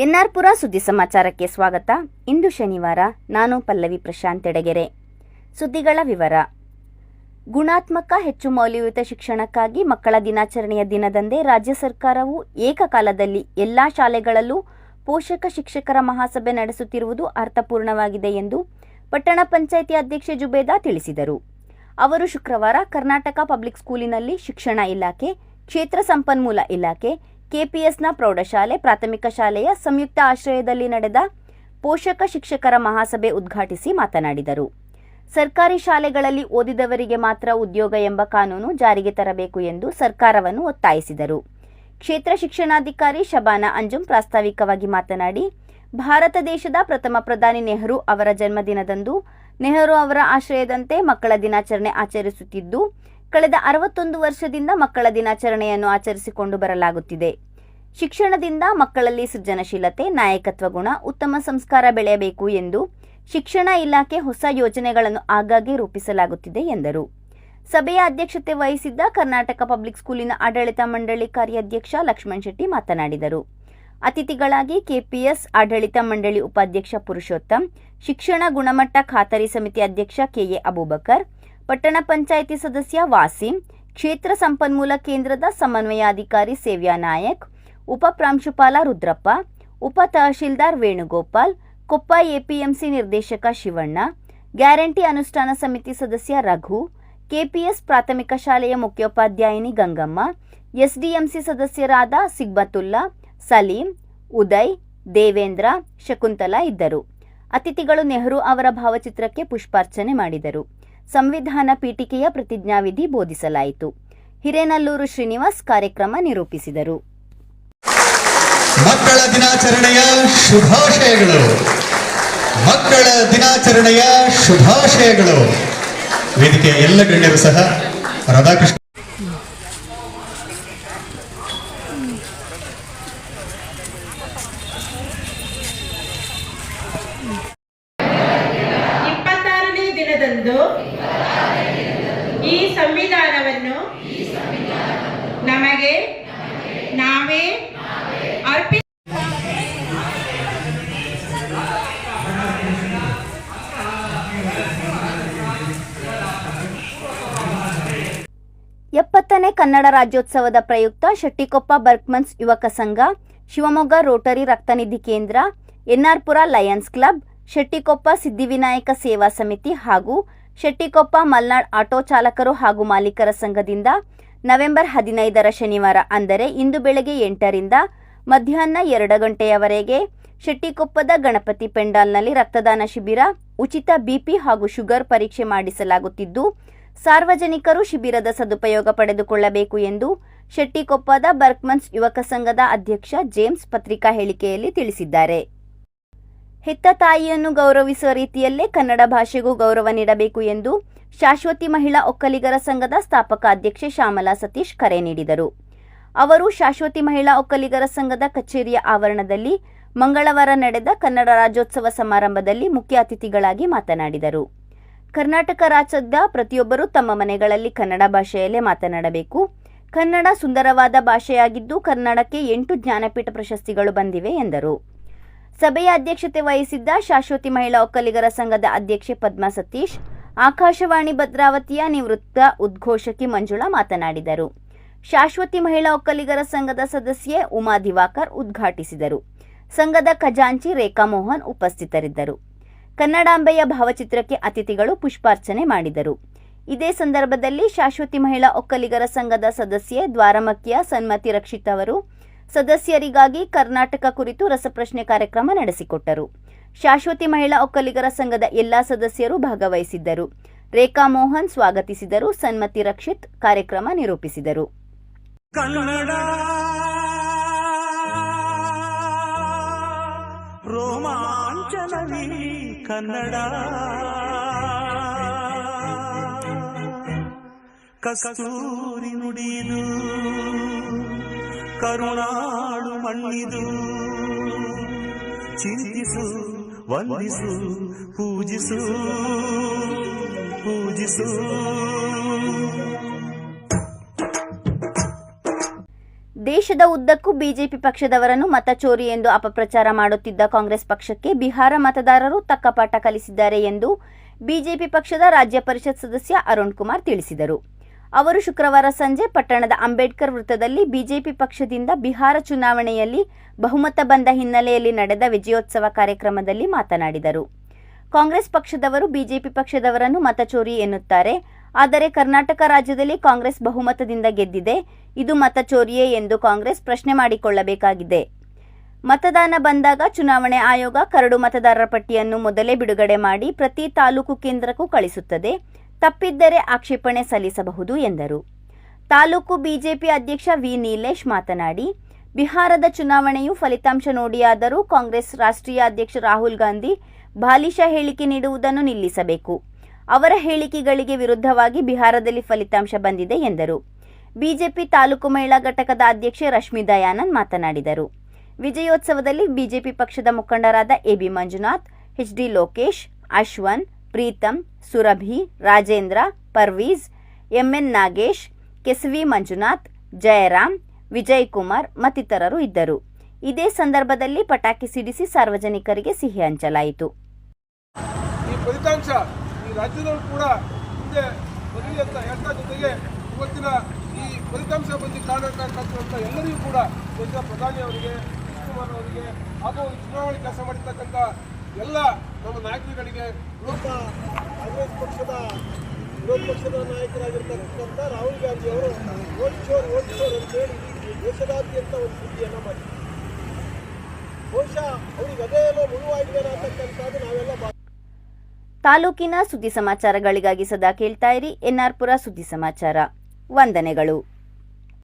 ಎನ್ಆರ್ಪುರ ಸುದ್ದಿ ಸಮಾಚಾರಕ್ಕೆ ಸ್ವಾಗತ. ಇಂದು ಶನಿವಾರ. ನಾನು ಪಲ್ಲವಿ ಪ್ರಶಾಂತ್ ಎಡಗೆರೆ. ಸುದ್ದಿಗಳ ವಿವರ. ಗುಣಾತ್ಮಕ ಹೆಚ್ಚು ಮೌಲ್ಯಯುತ ಶಿಕ್ಷಣಕ್ಕಾಗಿ ಮಕ್ಕಳ ದಿನಾಚರಣೆಯ ದಿನದಂದೇ ರಾಜ್ಯ ಸರ್ಕಾರವು ಏಕಕಾಲದಲ್ಲಿ ಎಲ್ಲಾ ಶಾಲೆಗಳಲ್ಲೂ ಪೋಷಕ ಶಿಕ್ಷಕರ ಮಹಾಸಭೆ ನಡೆಸುತ್ತಿರುವುದು ಅರ್ಥಪೂರ್ಣವಾಗಿದೆ ಎಂದು ಪಟ್ಟಣ ಪಂಚಾಯಿತಿ ಅಧ್ಯಕ್ಷೆ ಜುಬೇದಾ ತಿಳಿಸಿದರು. ಅವರು ಶುಕ್ರವಾರ ಕರ್ನಾಟಕ ಪಬ್ಲಿಕ್ ಸ್ಕೂಲಿನಲ್ಲಿ ಶಿಕ್ಷಣ ಇಲಾಖೆ, ಕ್ಷೇತ್ರ ಸಂಪನ್ಮೂಲ ಇಲಾಖೆ, ಕೆಪಿಎಸ್ನ ಪ್ರೌಢಶಾಲೆ ಪ್ರಾಥಮಿಕ ಶಾಲೆಯ ಸಂಯುಕ್ತ ಆಶ್ರಯದಲ್ಲಿ ನಡೆದ ಪೋಷಕ ಶಿಕ್ಷಕರ ಮಹಾಸಭೆ ಉದ್ಘಾಟಿಸಿ ಮಾತನಾಡಿದರು. ಸರ್ಕಾರಿ ಶಾಲೆಗಳಲ್ಲಿ ಓದಿದವರಿಗೆ ಮಾತ್ರ ಉದ್ಯೋಗ ಎಂಬ ಕಾನೂನು ಜಾರಿಗೆ ತರಬೇಕು ಎಂದು ಸರ್ಕಾರವನ್ನು ಒತ್ತಾಯಿಸಿದರು. ಕ್ಷೇತ್ರ ಶಿಕ್ಷಣಾಧಿಕಾರಿ ಶಬಾನಾ ಅಂಜುಂ ಪ್ರಾಸ್ತಾವಿಕವಾಗಿ ಮಾತನಾಡಿ, ಭಾರತ ದೇಶದ ಪ್ರಥಮ ಪ್ರಧಾನಿ ನೆಹರು ಅವರ ಜನ್ಮದಿನದಂದು ನೆಹರು ಅವರ ಆಶಯದಂತೆ ಮಕ್ಕಳ ದಿನಾಚರಣೆ ಆಚರಿಸುತ್ತಿದ್ದು, ಕಳೆದ 61 ವರ್ಷದಿಂದ ಮಕ್ಕಳ ದಿನಾಚರಣೆಯನ್ನು ಆಚರಿಸಿಕೊಂಡು ಬರಲಾಗುತ್ತಿದೆ. ಶಿಕ್ಷಣದಿಂದ ಮಕ್ಕಳಲ್ಲಿ ಸೃಜನಶೀಲತೆ, ನಾಯಕತ್ವ ಗುಣ, ಉತ್ತಮ ಸಂಸ್ಕಾರ ಬೆಳೆಯಬೇಕು ಎಂದು ಶಿಕ್ಷಣ ಇಲಾಖೆ ಹೊಸ ಯೋಜನೆಗಳನ್ನು ಆಗಾಗ್ಗೆ ರೂಪಿಸಲಾಗುತ್ತಿದೆ ಎಂದರು. ಸಭೆಯ ಅಧ್ಯಕ್ಷತೆ ವಹಿಸಿದ್ದ ಕರ್ನಾಟಕ ಪಬ್ಲಿಕ್ ಸ್ಕೂಲಿನ ಆಡಳಿತ ಮಂಡಳಿ ಕಾರ್ಯಾಧ್ಯಕ್ಷ ಲಕ್ಷ್ಮಣ್ ಶೆಟ್ಟಿ ಮಾತನಾಡಿದರು. ಅತಿಥಿಗಳಾಗಿ ಕೆಪಿಎಸ್ ಆಡಳಿತ ಮಂಡಳಿ ಉಪಾಧ್ಯಕ್ಷ ಪುರುಷೋತ್ತಮ್, ಶಿಕ್ಷಣ ಗುಣಮಟ್ಟ ಖಾತರಿ ಸಮಿತಿ ಅಧ್ಯಕ್ಷ ಕೆಎ ಅಬೂಬಕರ್, ಪಟ್ಟಣ ಪಂಚಾಯಿತಿ ಸದಸ್ಯ ವಾಸಿಂ, ಕ್ಷೇತ್ರ ಸಂಪನ್ಮೂಲ ಕೇಂದ್ರದ ಸಮನ್ವಯಾಧಿಕಾರಿ ಸೇವ್ಯಾ ನಾಯಕ್, ಉಪ ಪ್ರಾಂಶುಪಾಲ ರುದ್ರಪ್ಪ, ಉಪ ತಹಶೀಲ್ದಾರ್ ವೇಣುಗೋಪಾಲ್, ಕೊಪ್ಪ ಎಪಿಎಂಸಿ ನಿರ್ದೇಶಕ ಶಿವಣ್ಣ, ಗ್ಯಾರಂಟಿ ಅನುಷ್ಠಾನ ಸಮಿತಿ ಸದಸ್ಯ ರಘು, ಕೆಪಿಎಸ್ ಪ್ರಾಥಮಿಕ ಶಾಲೆಯ ಮುಖ್ಯೋಪಾಧ್ಯಾಯಿನಿ ಗಂಗಮ್ಮ, ಎಸ್ಡಿಎಂಸಿ ಸದಸ್ಯರಾದ ಸಿಗ್ಬತುಲ್ಲಾ, ಸಲೀಂ, ಉದಯ್, ದೇವೇಂದ್ರ, ಶಕುಂತಲಾ ಇದ್ದರು. ಅತಿಥಿಗಳು ನೆಹರು ಅವರ ಭಾವಚಿತ್ರಕ್ಕೆ ಪುಷ್ಪಾರ್ಚನೆ ಮಾಡಿದರು. ಸಂವಿಧಾನ ಪೀಠಿಕೆಯ ಪ್ರತಿಜ್ಞಾವಿಧಿ ಬೋಧಿಸಲಾಯಿತು. ಹಿರೇನಲ್ಲೂರು ಶ್ರೀನಿವಾಸ್ ಕಾರ್ಯಕ್ರಮ ನಿರೂಪಿಸಿದರು. ಮಕ್ಕಳ ದಿನಾಚರಣೆಯ ಶುಭಾಶಯಗಳು. ಮಕ್ಕಳ ದಿನಾಚರಣೆಯ ಶುಭಾಶಯಗಳು. ವೇದಿಕೆಯ ಎಲ್ಲ ಗಣ್ಯರು ಸಹ ರಾಧಾಕೃಷ್ಣ ದಿನದಂದು ಈ ಸಂವಿಧಾನವನ್ನು ನಮಗೆ ನಾವೇ ಅರ್ಪಿ 70ನೇ ಕನ್ನಡ ರಾಜ್ಯೋತ್ಸವದ ಪ್ರಯುಕ್ತ ಶೆಟ್ಟಿಕೊಪ್ಪ ಬರ್ಕ್ಮನ್ಸ್ ಯುವಕ ಸಂಘ, ಶಿವಮೊಗ್ಗ ರೋಟರಿ ರಕ್ತನಿಧಿ ಕೇಂದ್ರ, ಎನ್ಆರ್ಪುರ ಲಯನ್ಸ್ ಕ್ಲಬ್, ಶೆಟ್ಟಿಕೊಪ್ಪ ಸಿದ್ಧಿವಿನಾಯಕ ಸೇವಾ ಸಮಿತಿ ಹಾಗೂ ಶೆಟ್ಟಿಕೊಪ್ಪ ಮಲ್ನಾಡ್ ಆಟೋ ಚಾಲಕರು ಹಾಗೂ ಮಾಲೀಕರ ಸಂಘದಿಂದ ನವೆಂಬರ್ 15ರ ಶನಿವಾರ ಅಂದರೆ ಇಂದು ಬೆಳಗ್ಗೆ 8ರಿಂದ ಮಧ್ಯಾಹ್ನ 2 ಗಂಟೆಯವರೆಗೆ ಶೆಟ್ಟಿಕೊಪ್ಪದ ಗಣಪತಿ ಪೆಂಡಾಲ್ನಲ್ಲಿ ರಕ್ತದಾನ ಶಿಬಿರ, ಉಚಿತ ಬಿಪಿ ಹಾಗೂ ಶುಗರ್ ಪರೀಕ್ಷೆ ಮಾಡಿಸಲಾಗುತ್ತಿದ್ದು, ಸಾರ್ವಜನಿಕರು ಶಿಬಿರದ ಸದುಪಯೋಗ ಪಡೆದುಕೊಳ್ಳಬೇಕು ಎಂದು ಶೆಟ್ಟಿಕೊಪ್ಪದ ಬರ್ಕ್ಮನ್ಸ್ ಯುವಕ ಸಂಘದ ಅಧ್ಯಕ್ಷ ಜೇಮ್ಸ್ ಪತ್ರಿಕಾ ಹೇಳಿಕೆಯಲ್ಲಿ ತಿಳಿಸಿದ್ದಾರೆ. ಹೆತ್ತ ತಾಯಿಯನ್ನು ಗೌರವಿಸುವ ರೀತಿಯಲ್ಲೇ ಕನ್ನಡ ಭಾಷೆಗೂ ಗೌರವ ನೀಡಬೇಕು ಎಂದು ಶಾಶ್ವತಿ ಮಹಿಳಾ ಒಕ್ಕಲಿಗರ ಸಂಘದ ಸ್ಥಾಪಕ ಅಧ್ಯಕ್ಷೆ ಶ್ಯಾಮಲಾ ಸತೀಶ್ ಕರೆ ನೀಡಿದರು. ಅವರು ಶಾಶ್ವತಿ ಮಹಿಳಾ ಒಕ್ಕಲಿಗರ ಸಂಘದ ಕಚೇರಿಯ ಆವರಣದಲ್ಲಿ ಮಂಗಳವಾರ ನಡೆದ ಕನ್ನಡ ರಾಜ್ಯೋತ್ಸವ ಸಮಾರಂಭದಲ್ಲಿ ಮುಖ್ಯ ಅತಿಥಿಗಳಾಗಿ ಮಾತನಾಡಿದರು. ಕರ್ನಾಟಕ ರಾಜ್ಯದ ಪ್ರತಿಯೊಬ್ಬರೂ ತಮ್ಮ ಮನೆಗಳಲ್ಲಿ ಕನ್ನಡ ಭಾಷೆಯಲ್ಲೇ ಮಾತನಾಡಬೇಕು. ಕನ್ನಡ ಸುಂದರವಾದ ಭಾಷೆಯಾಗಿದ್ದು ಕನ್ನಡಕ್ಕೆ 8 ಜ್ಞಾನಪೀಠ ಪ್ರಶಸ್ತಿಗಳು ಬಂದಿವೆ ಎಂದರು. ಸಭೆಯ ಅಧ್ಯಕ್ಷತೆ ವಹಿಸಿದ್ದ ಶಾಶ್ವತಿ ಮಹಿಳಾ ಒಕ್ಕಲಿಗರ ಸಂಘದ ಅಧ್ಯಕ್ಷೆ ಪದ್ಮಾ ಸತೀಶ್, ಆಕಾಶವಾಣಿ ಭದ್ರಾವತಿಯ ನಿವೃತ್ತ ಉದ್ಘೋಷಕಿ ಮಂಜುಳಾ ಮಾತನಾಡಿದರು. ಶಾಶ್ವತಿ ಮಹಿಳಾ ಒಕ್ಕಲಿಗರ ಸಂಘದ ಸದಸ್ಯೆ ಉಮಾ ದಿವಾಕರ್ ಉದ್ಘಾಟಿಸಿದರು. ಸಂಘದ ಖಜಾಂಚಿ ರೇಖಾ ಮೋಹನ್ ಉಪಸ್ಥಿತರಿದ್ದರು. ಕನ್ನಡಾಂಬೆಯ ಭಾವಚಿತ್ರಕ್ಕೆ ಅತಿಥಿಗಳು ಪುಷ್ಪಾರ್ಚನೆ ಮಾಡಿದರು. ಇದೇ ಸಂದರ್ಭದಲ್ಲಿ ಶಾಶ್ವತಿ ಮಹಿಳಾ ಒಕ್ಕಲಿಗರ ಸಂಘದ ಸದಸ್ಯೆ ದ್ವಾರಮಕ್ಕಿಯ ಸನ್ಮತಿ ರಕ್ಷಿತ್ ಅವರು ಸದಸ್ಯರಿಗಾಗಿ ಕರ್ನಾಟಕ ಕುರಿತು ರಸಪ್ರಶ್ನೆ ಕಾರ್ಯಕ್ರಮ ನಡೆಸಿಕೊಟ್ಟರು. ಶಾಶ್ವತಿ ಮಹಿಳಾ ಒಕ್ಕಲಿಗರ ಸಂಘದ ಎಲ್ಲಾ ಸದಸ್ಯರು ಭಾಗವಹಿಸಿದ್ದರು. ರೇಖಾ ಮೋಹನ್ ಸ್ವಾಗತಿಸಿದರು. ಸನ್ಮತಿ ರಕ್ಷಿತ್ ಕಾರ್ಯಕ್ರಮ ನಿರೂಪಿಸಿದರು. ಕನ್ನಡ ರೋಮಾಂಚನವಿ ಕನ್ನಡ ಕಸ್ತೂರಿ ನುಡಿದು ಕರುಣಾಳು ಮಣ್ಣಿದು ಚಿಂತಿಸು ವಂದಿಸು ಪೂಜಿಸು ಪೂಜಿಸು. ದೇಶದ ಉದ್ದಕ್ಕೂ ಬಿಜೆಪಿ ಪಕ್ಷದವರನ್ನು ಮತಚೋರಿ ಎಂದು ಅಪಪ್ರಚಾರ ಮಾಡುತ್ತಿದ್ದ ಕಾಂಗ್ರೆಸ್ ಪಕ್ಷಕ್ಕೆ ಬಿಹಾರ ಮತದಾರರು ತಕ್ಕ ಪಾಠ ಕಲಿಸಿದ್ದಾರೆ ಎಂದು ಬಿಜೆಪಿ ಪಕ್ಷದ ರಾಜ್ಯ ಪರಿಷತ್ ಸದಸ್ಯ ಅರುಣ್ ಕುಮಾರ್ ತಿಳಿಸಿದರು. ಅವರು ಶುಕ್ರವಾರ ಸಂಜೆ ಪಟ್ಟಣದ ಅಂಬೇಡ್ಕರ್ ವೃತ್ತದಲ್ಲಿ ಬಿಜೆಪಿ ಪಕ್ಷದಿಂದ ಬಿಹಾರ ಚುನಾವಣೆಯಲ್ಲಿ ಬಹುಮತ ಬಂದ ಹಿನ್ನೆಲೆಯಲ್ಲಿ ನಡೆದ ವಿಜಯೋತ್ಸವ ಕಾರ್ಯಕ್ರಮದಲ್ಲಿ ಮಾತನಾಡಿದರು. ಕಾಂಗ್ರೆಸ್ ಪಕ್ಷದವರು ಬಿಜೆಪಿ ಪಕ್ಷದವರನ್ನು ಮತಚೋರಿ ಎನ್ನುತ್ತಾರೆ. ಆದರೆ ಕರ್ನಾಟಕ ರಾಜ್ಯದಲ್ಲಿ ಕಾಂಗ್ರೆಸ್ ಬಹುಮತದಿಂದ ಗೆದ್ದಿದೆ. ಇದು ಮತಚೋರಿಯೇ ಎಂದು ಕಾಂಗ್ರೆಸ್ ಪ್ರಶ್ನೆ ಮಾಡಿಕೊಳ್ಳಬೇಕಾಗಿದೆ. ಮತದಾನ ಬಂದಾಗ ಚುನಾವಣೆ ಆಯೋಗ ಕರಡು ಮತದಾರರ ಪಟ್ಟಿಯನ್ನು ಮೊದಲೇ ಬಿಡುಗಡೆ ಮಾಡಿ ಪ್ರತಿ ತಾಲೂಕು ಕೇಂದ್ರಕ್ಕೂ ಕಳಿಸುತ್ತದೆ. ತಪ್ಪಿದ್ದರೆ ಆಕ್ಷೇಪಣೆ ಸಲ್ಲಿಸಬಹುದು ಎಂದರು. ತಾಲೂಕು ಬಿಜೆಪಿ ಅಧ್ಯಕ್ಷ ವಿ ನೀಲೇಶ್ ಮಾತನಾಡಿ, ಬಿಹಾರದ ಚುನಾವಣೆಯು ಫಲಿತಾಂಶ ನೋಡಿಯಾದರೂ ಕಾಂಗ್ರೆಸ್ ರಾಷ್ಟ್ರೀಯ ಅಧ್ಯಕ್ಷ ರಾಹುಲ್ ಗಾಂಧಿ ಬಾಲಿಶ ಹೇಳಿಕೆ ನೀಡುವುದನ್ನು ನಿಲ್ಲಿಸಬೇಕು. ಅವರ ಹೇಳಿಕೆಗಳಿಗೆ ವಿರುದ್ಧವಾಗಿ ಬಿಹಾರದಲ್ಲಿ ಫಲಿತಾಂಶ ಬಂದಿದೆ ಎಂದರು. ಬಿಜೆಪಿ ತಾಲೂಕು ಮಹಿಳಾ ಘಟಕದ ಅಧ್ಯಕ್ಷೆ ರಶ್ಮಿ ದಯಾನಂದ್ ಮಾತನಾಡಿದರು. ವಿಜಯೋತ್ಸವದಲ್ಲಿ ಬಿಜೆಪಿ ಪಕ್ಷದ ಮುಖಂಡರಾದ AB Manjunath, HD Lokesh, Ashwan, Preetham, Surabhi, Rajendra, Parveez, MN Nagesh, Kesavi Manjunath, Jayaram, Vijay Kumar ಮತ್ತಿತರರು ಇದ್ದರು. ಇದೇ ಸಂದರ್ಭದಲ್ಲಿ ಪಟಾಕಿ ಸಿಡಿಸಿ ಸಾರ್ವಜನಿಕರಿಗೆ ಸಿಹಿ ಹಂಚಲಾಯಿತು. ಈ ಫಲಿತಾಂಶ ಈ ರಾಜ್ಯದಲ್ಲೂ ಕೂಡ ಮುಂದೆ ಬರಲಿ ಅಂತ ಹೇಳ್ತಾ ಜೊತೆಗೆ ಇವತ್ತಿನ ಈ ಫಲಿತಾಂಶ ಬಂದು ಕಾರಣಕ್ಕಾಗಿರುವಂಥ ಎಲ್ಲರಿಗೂ ಕೂಡ ದೇಶದ ಪ್ರಧಾನಿ ಅವರಿಗೆ, ಕುಮಾರ್ ಅವರಿಗೆ ಹಾಗೂ ಚುನಾವಣೆ ಕೆಲಸ ಮಾಡಿರ್ತಕ್ಕಂಥ ಎಲ್ಲ ನಮ್ಮ ನಾಯಕರುಗಳಿಗೆ ಕಾಂಗ್ರೆಸ್ ಪಕ್ಷದ ವಿರೋಧ ಪಕ್ಷದ ನಾಯಕರಾಗಿರ್ತಕ್ಕಂಥ ರಾಹುಲ್ ಗಾಂಧಿ ಅವರು ವೋಟ್ ಚೋರ್ ಅಂತೇಳಿ ದೇಶದಾದ್ಯಂತ ಒಂದು ಸುದ್ದಿಯನ್ನು ಮಾಡಿದ್ದಾರೆ. ಬಹುಶಃ ಅವರಿಗೆ ಅದೇ ಎಲ್ಲ ಮುಳುವಾಗಿದೆ ಅಂತಕ್ಕಂಥದ್ದು ನಾವೆಲ್ಲ. ತಾಲೂಕಿನ ಸುದ್ದಿ ಸಮಾಚಾರಗಳಿಗಾಗಿ ಸದಾ ಕೇಳ್ತಾ ಇರಿ ಎನ್ಆರ್ ಪುರ ಸುದ್ದಿ ಸಮಾಚಾರ. ವಂದನೆಗಳು.